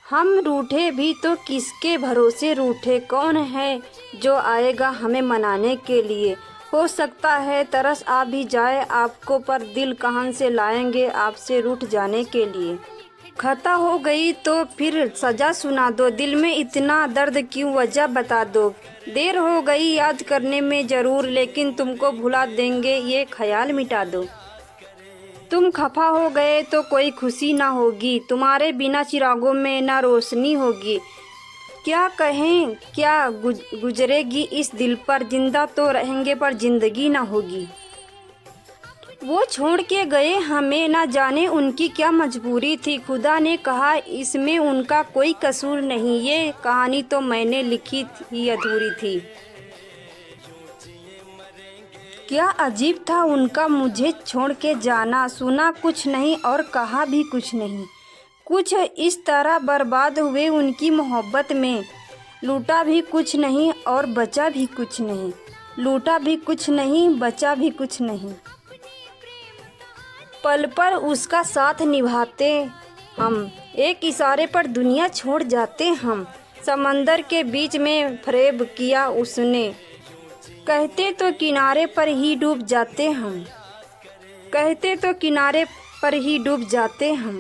हम रूठे भी तो किसके भरोसे रूठे, कौन है जो आएगा हमें मनाने के लिए। हो सकता है तरस आ भी जाए आपको, पर दिल कहाँ से लाएंगे आपसे रूठ जाने के लिए। खता हो गई तो फिर सज़ा सुना दो, दिल में इतना दर्द क्यों वजह बता दो। देर हो गई याद करने में ज़रूर, लेकिन तुमको भुला देंगे ये ख्याल मिटा दो। तुम खफा हो गए तो कोई खुशी ना होगी, तुम्हारे बिना चिरागों में ना रोशनी होगी। क्या कहें क्या गुजरेगी इस दिल पर, जिंदा तो रहेंगे पर जिंदगी ना होगी। वो छोड़ के गए हमें, ना जाने उनकी क्या मजबूरी थी। खुदा ने कहा इसमें उनका कोई कसूर नहीं, ये कहानी तो मैंने लिखी थी अधूरी थी। क्या अजीब था उनका मुझे छोड़ के जाना, सुना कुछ नहीं और कहा भी कुछ नहीं। कुछ इस तरह बर्बाद हुए उनकी मोहब्बत में, लूटा भी कुछ नहीं और बचा भी कुछ नहीं। लूटा भी कुछ नहीं, बचा भी कुछ नहीं। पल पर उसका साथ निभाते हम, एक इशारे पर दुनिया छोड़ जाते हम। समंदर के बीच में फरेब किया उसने, कहते तो किनारे पर ही डूब जाते हम। कहते तो किनारे पर ही डूब जाते हम।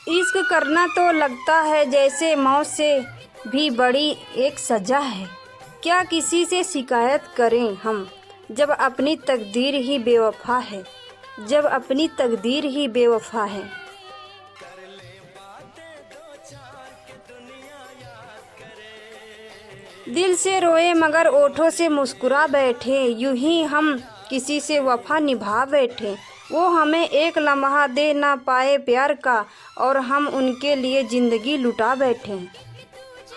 इश्क करना तो लगता है जैसे मौत से भी बड़ी एक सज़ा है। क्या किसी से शिकायत करें हम, जब अपनी तकदीर ही बेवफा है। जब अपनी तकदीर ही बेवफा है। दिल से रोए मगर ओठों से मुस्कुरा बैठे, यूं ही हम किसी से वफा निभा बैठे। वो हमें एक लम्हा दे ना पाए प्यार का, और हम उनके लिए ज़िंदगी लुटा बैठे।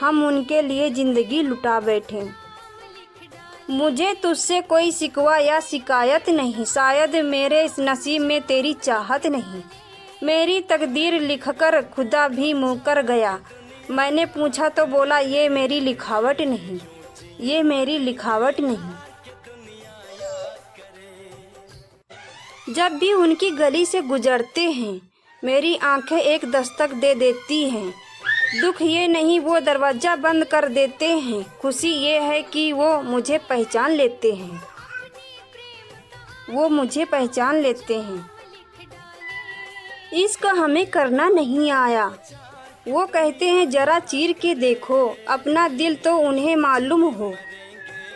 हम उनके लिए ज़िंदगी लुटा बैठे। मुझे तुझसे कोई शिकवा या शिकायत नहीं, शायद मेरे इस नसीब में तेरी चाहत नहीं। मेरी तकदीर लिखकर खुदा भी मुकर गया। मैंने पूछा तो बोला ये मेरी लिखावट नहीं, ये मेरी लिखावट नहीं। जब भी उनकी गली से गुजरते हैं, मेरी आंखें एक दस्तक दे देती हैं। दुख ये नहीं वो दरवाज़ा बंद कर देते हैं, खुशी ये है कि वो मुझे पहचान लेते हैं। वो मुझे पहचान लेते हैं। इश्क हमें करना नहीं आया, वो कहते हैं ज़रा चीर के देखो। अपना दिल तो उन्हें मालूम हो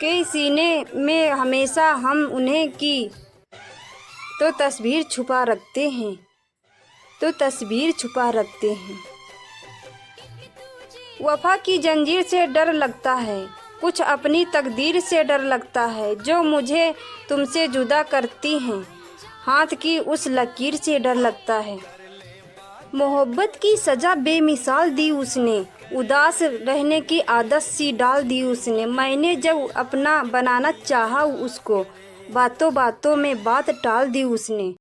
कि सीने में हमेशा हम उन्हें की तो तस्वीर छुपा रखते हैं। तो तस्वीर छुपा रखते हैं। वफा की जंजीर से डर लगता है, कुछ अपनी तकदीर से डर लगता है। जो मुझे तुमसे जुदा करती हैं, हाथ की उस लकीर से डर लगता है। मोहब्बत की सज़ा बेमिसाल दी उसने, उदास रहने की आदत सी डाल दी उसने। मैंने जब अपना बनाना चाहा उसको, बातों बातों में बात टाल दी उसने।